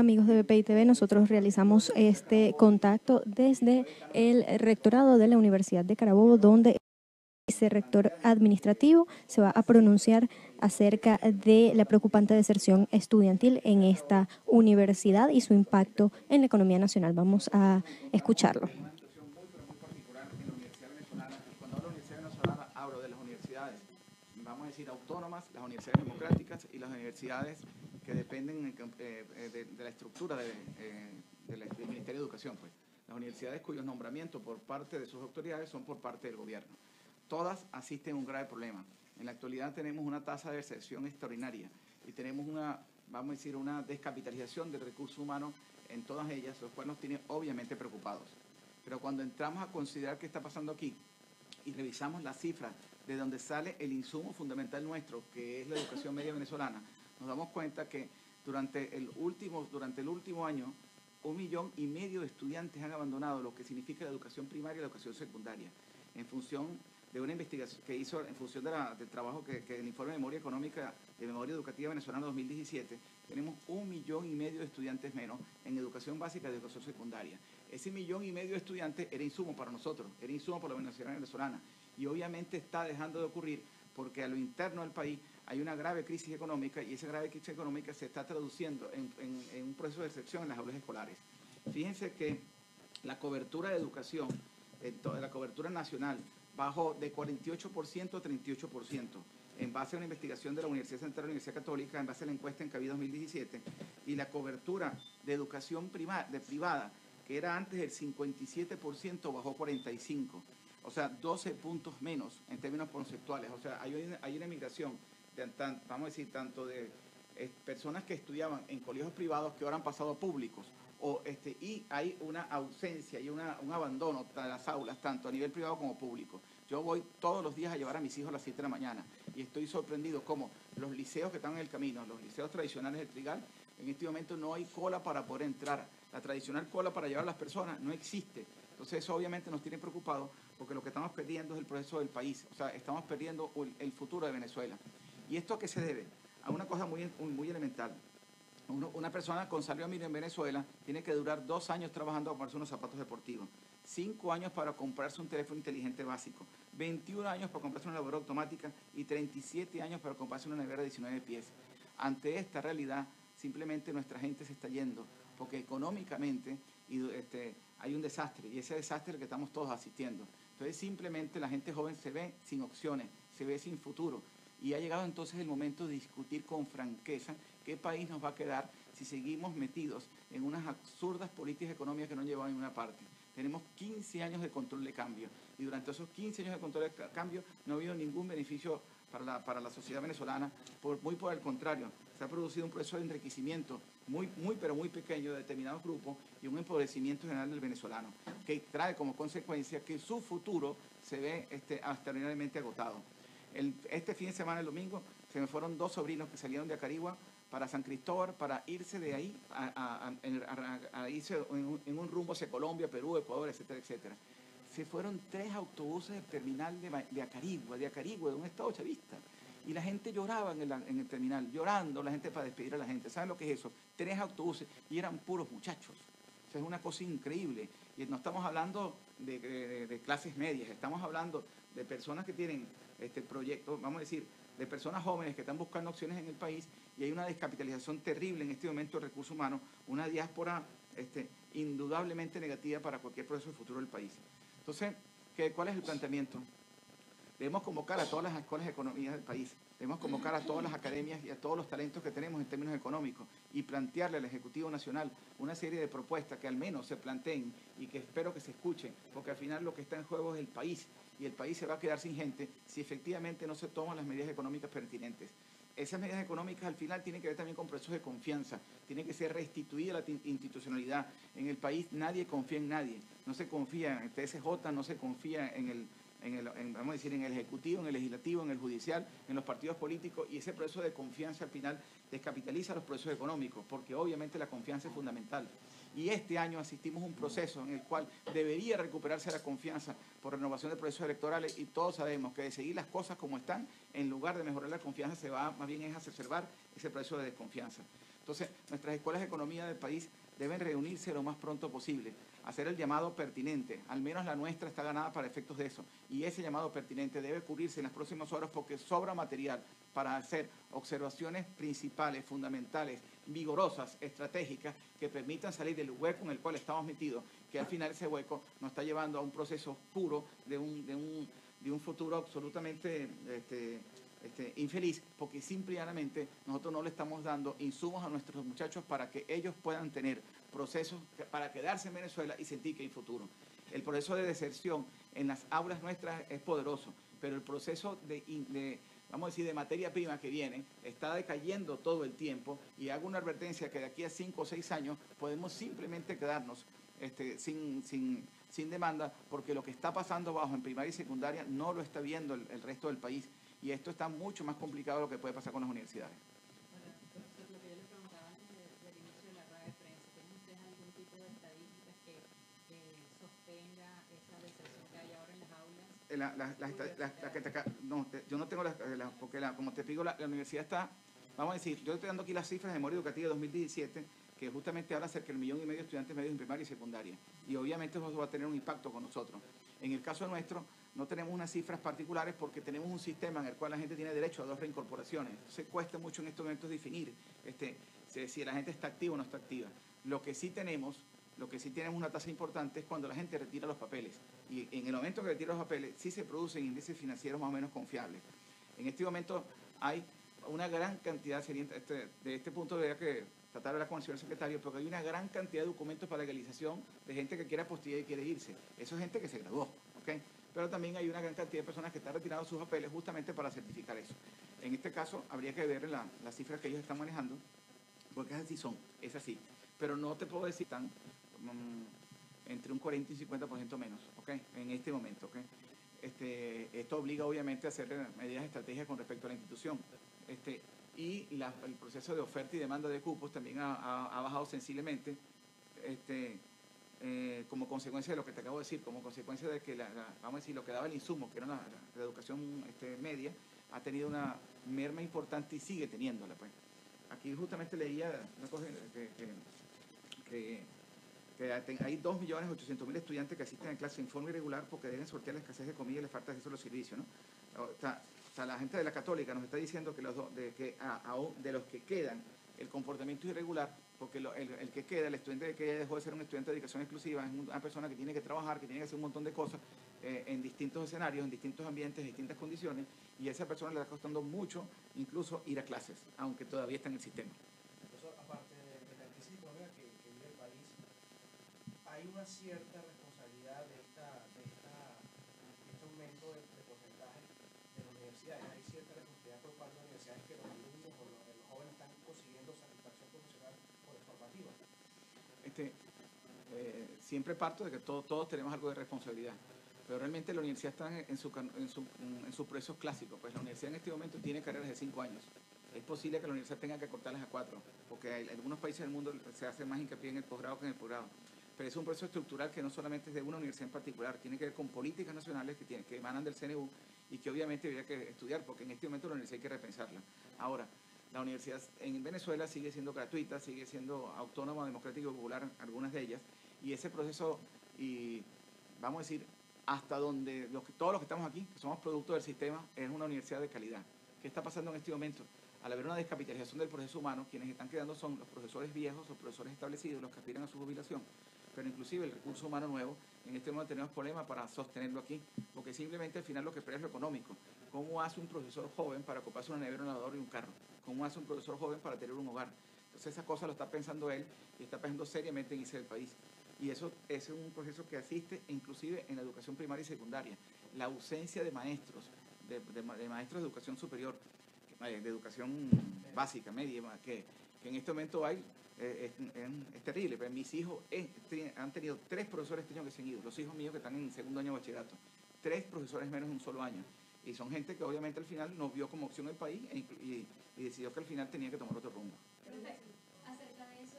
amigos de BPI TV, nosotros realizamos este contacto desde el rectorado de la Universidad de Carabobo, donde el vicerrector administrativo se va a pronunciar acerca de la preocupante deserción estudiantil en esta universidad y su impacto en la economía nacional. Vamos a escucharlo. Cuando hablo de universidad venezolana, hablo de las universidades, vamos a decir, autónomas, las universidades democráticas y las universidades que dependen de la estructura del Ministerio de Educación, pues. Las universidades cuyos nombramientos por parte de sus autoridades son por parte del gobierno. Todas asisten a un grave problema. En la actualidad tenemos una tasa de deserción extraordinaria y tenemos vamos a decir, una descapitalización del recurso humano en todas ellas, los cuales nos tiene obviamente preocupados. Pero cuando entramos a considerar qué está pasando aquí y revisamos las cifras de donde sale el insumo fundamental nuestro, que es la educación media venezolana, nos damos cuenta que durante el último año, 1,5 millones de estudiantes han abandonado lo que significa la educación primaria y la educación secundaria, en función de una investigación que hizo, en función del trabajo que el informe de memoria económica de memoria educativa venezolana 2017, tenemos 1,5 millones de estudiantes menos en educación básica y educación secundaria. Ese 1,5 millones de estudiantes era insumo para nosotros, era insumo para la universidad venezolana, y obviamente está dejando de ocurrir porque a lo interno del país hay una grave crisis económica y esa grave crisis económica se está traduciendo en un proceso de deserción en las aulas escolares. Fíjense que la cobertura de educación, la cobertura nacional, bajó de 48% a 38%, en base a una investigación de la Universidad Central y la Universidad Católica, en base a la encuesta en CAVI 2017, y la cobertura de educación privada, que era antes del 57%, bajó 45%. O sea, 12 puntos menos en términos conceptuales. O sea, hay una migración, vamos a decir, tanto de personas que estudiaban en colegios privados que ahora han pasado a públicos, y hay una ausencia y un abandono de las aulas, tanto a nivel privado como público. Yo voy todos los días a llevar a mis hijos a las 7 de la mañana y estoy sorprendido cómo los liceos que están en el camino, los liceos tradicionales del Trigal, en este momento no hay cola para poder entrar. La tradicional cola para llevar a las personas no existe. Entonces eso obviamente nos tiene preocupados porque lo que estamos perdiendo es el progreso del país. O sea, estamos perdiendo el futuro de Venezuela. ¿Y esto a qué se debe? A una cosa muy elemental. Una persona con salario mínimo en Venezuela tiene que durar 2 años trabajando para comprarse unos zapatos deportivos, 5 años para comprarse un teléfono inteligente básico, 21 años para comprarse una lavadora automática y 37 años para comprarse una nevera de 19 pies. Ante esta realidad, simplemente nuestra gente se está yendo, porque económicamente hay un desastre, y ese desastre es el que estamos todos asistiendo. Entonces simplemente la gente joven se ve sin opciones, se ve sin futuro. Y ha llegado entonces el momento de discutir con franqueza qué país nos va a quedar si seguimos metidos en unas absurdas políticas económicas que no llevan a ninguna parte. Tenemos 15 años de control de cambio y durante esos 15 años de control de cambio no ha habido ningún beneficio para la sociedad venezolana, muy por el contrario, se ha producido un proceso de enriquecimiento pero muy pequeño de determinados grupos y un empobrecimiento general del venezolano, que trae como consecuencia que su futuro se ve extraordinariamente agotado. Este fin de semana, el domingo, se me fueron 2 sobrinos que salieron de Acarigua para San Cristóbal, para irse de ahí a irse en un rumbo hacia Colombia, Perú, Ecuador, etcétera, etcétera. Se fueron 3 autobuses del terminal de Acarigua, de un estado chavista. Y la gente lloraba en el terminal, llorando la gente para despedir a la gente. ¿Saben lo que es eso? 3 autobuses y eran puros muchachos. O sea, es una cosa increíble. Y no estamos hablando de clases medias, estamos hablando de personas que tienen proyectos, vamos a decir, de personas jóvenes que están buscando opciones en el país, y hay una descapitalización terrible en este momento de recursos humanos, una diáspora indudablemente negativa para cualquier proceso de futuro del país. Entonces, ¿cuál es el planteamiento? Debemos convocar a todas las escuelas de economía del país, debemos convocar a todas las academias y a todos los talentos que tenemos en términos económicos y plantearle al Ejecutivo Nacional una serie de propuestas que al menos se planteen y que espero que se escuchen, porque al final lo que está en juego es el país, y el país se va a quedar sin gente si efectivamente no se toman las medidas económicas pertinentes. Esas medidas económicas al final tienen que ver también con procesos de confianza, tiene que ser restituida la institucionalidad. En el país nadie confía en nadie, no se confía en el TSJ, no se confía vamos a decir, en el Ejecutivo, en el Legislativo, en el Judicial, en los partidos políticos, y ese proceso de confianza al final descapitaliza los procesos económicos, porque obviamente la confianza es fundamental. Y este año asistimos a un proceso en el cual debería recuperarse la confianza por renovación de procesos electorales, y todos sabemos que de seguir las cosas como están, en lugar de mejorar la confianza, se va más bien es a exacerbar ese proceso de desconfianza. Entonces, Entonces, nuestras escuelas de economía del país deben reunirse lo más pronto posible, hacer el llamado pertinente, al menos la nuestra está ganada para efectos de eso, y ese llamado pertinente debe ocurrirse en las próximas horas porque sobra material para hacer observaciones principales, fundamentales, vigorosas, estratégicas, que permitan salir del hueco en el cual estamos metidos, que al final ese hueco nos está llevando a un proceso oscuro de un futuro absolutamente infeliz, porque simple y llanamente nosotros no le estamos dando insumos a nuestros muchachos para que ellos puedan tener procesos para quedarse en Venezuela y sentir que hay futuro. El proceso de deserción en las aulas nuestras es poderoso, pero el proceso vamos a decir, de materia prima que viene, está decayendo todo el tiempo, y hago una advertencia que de aquí a 5 o 6 años podemos simplemente quedarnos sin demanda, porque lo que está pasando abajo en primaria y secundaria no lo está viendo el resto del país, y esto está mucho más complicado de lo que puede pasar con las universidades. Bueno, entonces lo que yo le preguntaba antes del inicio de la rueda de prensa, ¿tienen ustedes algún tipo de estadísticas que sostenga esa deserción que hay ahora en las aulas? Yo no tengo porque como te digo, la universidad está, vamos a decir, yo estoy dando aquí las cifras de memoria educativa de 2017, que justamente habla cerca del 1,5 millones de estudiantes medios en primaria y secundaria, y obviamente eso va a tener un impacto con nosotros. En el caso nuestro, no tenemos unas cifras particulares porque tenemos un sistema en el cual la gente tiene derecho a 2 reincorporaciones. Entonces cuesta mucho en estos momentos definir si la gente está activa o no está activa. Lo que sí tenemos una tasa importante es cuando la gente retira los papeles. Y en el momento que retira los papeles, sí se producen índices financieros más o menos confiables. En este momento hay una gran cantidad, de este punto de vista que tratar de hablar con el señor secretario, porque hay una gran cantidad de documentos para legalización de gente que quiere apostillar y quiere irse. Eso es gente que se graduó, ¿ok? Pero también hay una gran cantidad de personas que están retirando sus papeles justamente para certificar eso. En este caso, habría que ver las cifras que ellos están manejando, porque es así. Pero no te puedo decir tan entre un 40 y 50% menos, ¿ok? En este momento, ¿ok? Esto obliga obviamente a hacer medidas estratégicas con respecto a la institución. Y el proceso de oferta y demanda de cupos también ha bajado sensiblemente, como consecuencia de lo que te acabo de decir, como consecuencia de que vamos a decir, lo que daba el insumo, que era la educación media, ha tenido una merma importante y sigue teniéndola, pues. Aquí justamente leía una cosa que hay 2.800.000 estudiantes que asisten a clases en forma irregular porque deben sortear la escasez de comida y la falta de acceso a los servicios, ¿no? O sea, la gente de la Católica nos está diciendo que de los que quedan, el comportamiento es irregular, porque el que queda, el estudiante que queda, dejó de ser un estudiante de dedicación exclusiva, es una persona que tiene que trabajar, que tiene que hacer un montón de cosas en distintos escenarios, en distintos ambientes, en distintas condiciones, y a esa persona le está costando mucho incluso ir a clases, aunque todavía está en el sistema. Entonces, aparte de la crisis económica que vive el país, hay una cierta responsabilidad de este aumento de porcentaje de las universidades. Hay cierta responsabilidad por parte de las universidades que los alumnos o los jóvenes están consiguiendo satisfacción profesional o de formativa. Siempre parto de que todos tenemos algo de responsabilidad, pero realmente la universidad está en sus procesos clásicos. Pues la universidad en este momento tiene carreras de 5 años. Es posible que la universidad tenga que cortarlas a 4, porque en algunos países del mundo se hace más hincapié en el posgrado que en el posgrado. Pero es un proceso estructural que no solamente es de una universidad en particular, tiene que ver con políticas nacionales que emanan del CNU y que obviamente habría que estudiar, porque en este momento la universidad hay que repensarla. Ahora, la universidad en Venezuela sigue siendo gratuita, sigue siendo autónoma, democrática y popular, algunas de ellas, y ese proceso, y vamos a decir, hasta donde todos los que estamos aquí, que somos producto del sistema, es una universidad de calidad. ¿Qué está pasando en este momento? Al haber una descapitalización del proceso humano, quienes están quedando son los profesores viejos, los profesores establecidos, los que aspiran a su jubilación, pero inclusive el recurso humano nuevo, en este momento tenemos problemas para sostenerlo aquí, porque simplemente al final lo que espera es lo económico. ¿Cómo hace un profesor joven para ocuparse una nevera, un lavador y un carro? ¿Cómo hace un profesor joven para tener un hogar? Entonces esa cosa lo está pensando él y está pensando seriamente en irse del país. Y eso es un proceso que asiste inclusive en la educación primaria y secundaria. La ausencia de maestros, de maestros de educación superior, de educación básica, media, que en este momento hay, es terrible. Pero mis hijos han tenido 3 profesores este año que se han ido, los hijos míos que están en segundo año de bachillerato, 3 profesores menos en un solo año. Y son gente que obviamente al final no vio como opción el país y decidió que al final tenía que tomar otro rumbo. Acerca de eso,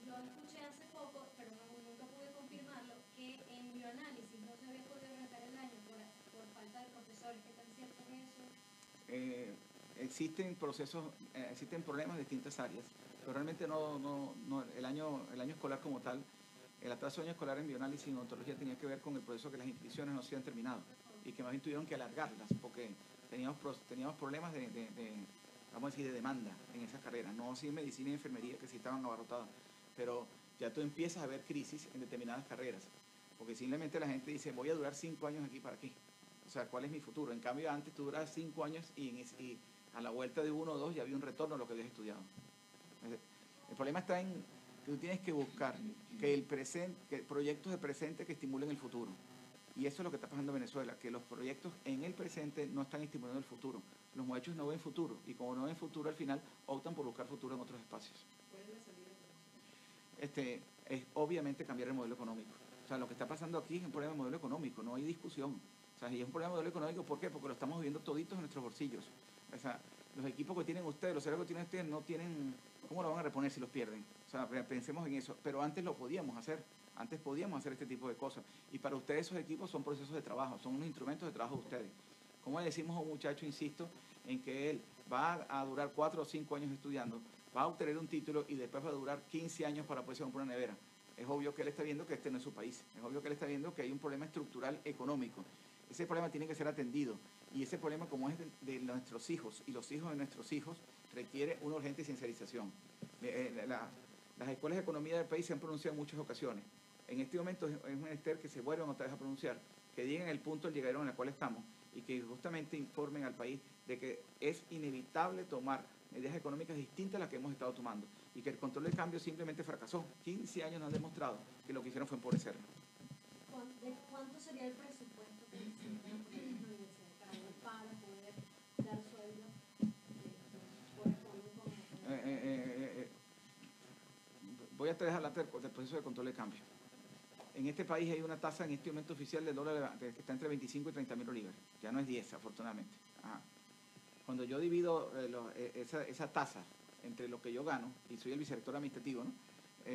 yo escuché hace poco, pero nunca pude confirmarlo, que en bioanálisis no se había podido arrancar el año por falta de profesores. ¿Qué tan cierto es eso? existen procesos, existen problemas en distintas áreas, pero realmente el año escolar como tal, el atraso de año escolar en bioanálisis y odontología tenía que ver con el proceso que las inscripciones no se habían terminado y que más bien tuvieron que alargarlas porque teníamos problemas vamos a decir, de demanda en esas carreras, no así en medicina y enfermería que sí estaban abarrotadas, pero ya tú empiezas a ver crisis en determinadas carreras, porque simplemente la gente dice, voy a durar 5 años aquí para qué, o sea, ¿cuál es mi futuro? En cambio antes tú durabas 5 años y a la vuelta de 1 o 2 ya había un retorno a lo que habías estudiado. El problema está en que tú tienes que buscar que proyectos de presente que estimulen el futuro. Y eso es lo que está pasando en Venezuela, que los proyectos en el presente no están estimulando el futuro. Los muchachos no ven futuro y como no ven futuro al final optan por buscar futuro en otros espacios. ¿Cuál es la salida? Es obviamente cambiar el modelo económico. O sea, lo que está pasando aquí es un problema de modelo económico, no hay discusión. O sea, y es un problema de modelo económico, ¿por qué? Porque lo estamos viviendo toditos en nuestros bolsillos. O sea, los equipos que tienen ustedes, los cerebros que tienen ustedes, no tienen, ¿cómo lo van a reponer si los pierden? O sea, pensemos en eso. Pero antes lo podíamos hacer. Antes podíamos hacer este tipo de cosas. Y para ustedes esos equipos son procesos de trabajo, son unos instrumentos de trabajo de ustedes. ¿Cómo le decimos a un muchacho, insisto, en que él va a durar 4 o 5 años estudiando, va a obtener un título y después va a durar 15 años para poderse comprar una nevera? Es obvio que él está viendo que este no es su país. Es obvio que él está viendo que hay un problema estructural económico. Ese problema tiene que ser atendido. Y ese problema, como es de nuestros hijos y los hijos de nuestros hijos, requiere una urgente sincerización. Las escuelas de economía del país se han pronunciado en muchas ocasiones. En este momento es menester que se vuelvan otra vez a pronunciar, que lleguen al punto del llegadero en el cual estamos y que justamente informen al país de que es inevitable tomar medidas económicas distintas a las que hemos estado tomando y que el control del cambio simplemente fracasó. 15 años nos han demostrado que lo que hicieron fue empobrecerlo. ¿De cuánto sería el presupuesto que necesita la Universidad de Carabobo para poder dar sueldo voy a dejar adelante del proceso de control de cambio. En este país hay una tasa en este momento oficial del dólar que está entre 25 y 30 mil bolívares. Ya no es 10, afortunadamente. Ajá. Cuando yo divido esa tasa entre lo que yo gano, y soy el vicerrector administrativo, ¿no?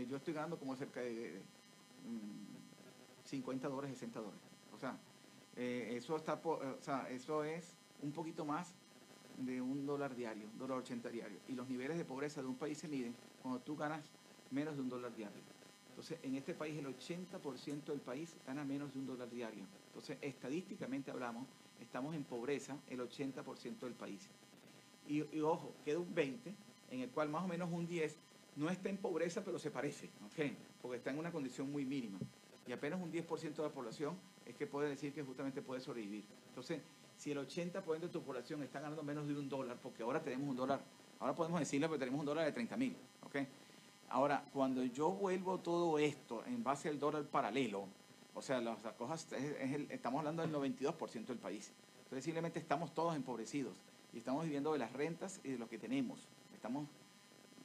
Yo estoy ganando como cerca de $50, $60. O sea, eso es un poquito más de $1 diario, $1.80 diario. Y los niveles de pobreza de un país se miden cuando tú ganas menos de $1 diario. Entonces, en este país el 80% del país gana menos de $1 diario. Entonces, estadísticamente hablamos, estamos en pobreza el 80% del país. Y ojo, queda un 20, en el cual más o menos un 10 no está en pobreza, pero se parece, ¿ok? Porque está en una condición muy mínima. Y apenas un 10% de la población es que puede decir que justamente puede sobrevivir. Entonces, si el 80% de tu población está ganando menos de $1, porque ahora tenemos $1, ahora podemos decirle que tenemos $1 de 30.000, ¿ok? Ahora, cuando yo vuelvo todo esto en base al dólar paralelo, o sea, las cosas, estamos hablando del 92% del país. Entonces, simplemente estamos todos empobrecidos y estamos viviendo de las rentas y de lo que tenemos. Estamos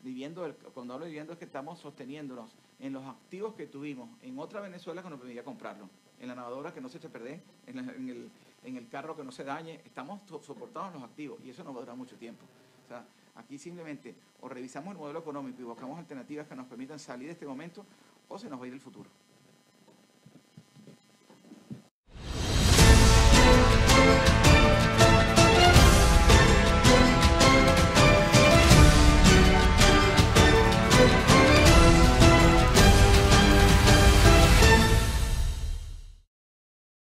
viviendo, cuando hablo de viviendo es que estamos sosteniéndonos en los activos que tuvimos en otra Venezuela que nos permitía comprarlo, en la lavadora que no se eche a perder, en el carro que no se dañe. Estamos soportados en los activos y eso no va a durar mucho tiempo. O sea, aquí simplemente o revisamos el modelo económico y buscamos alternativas que nos permitan salir de este momento o se nos va a ir el futuro.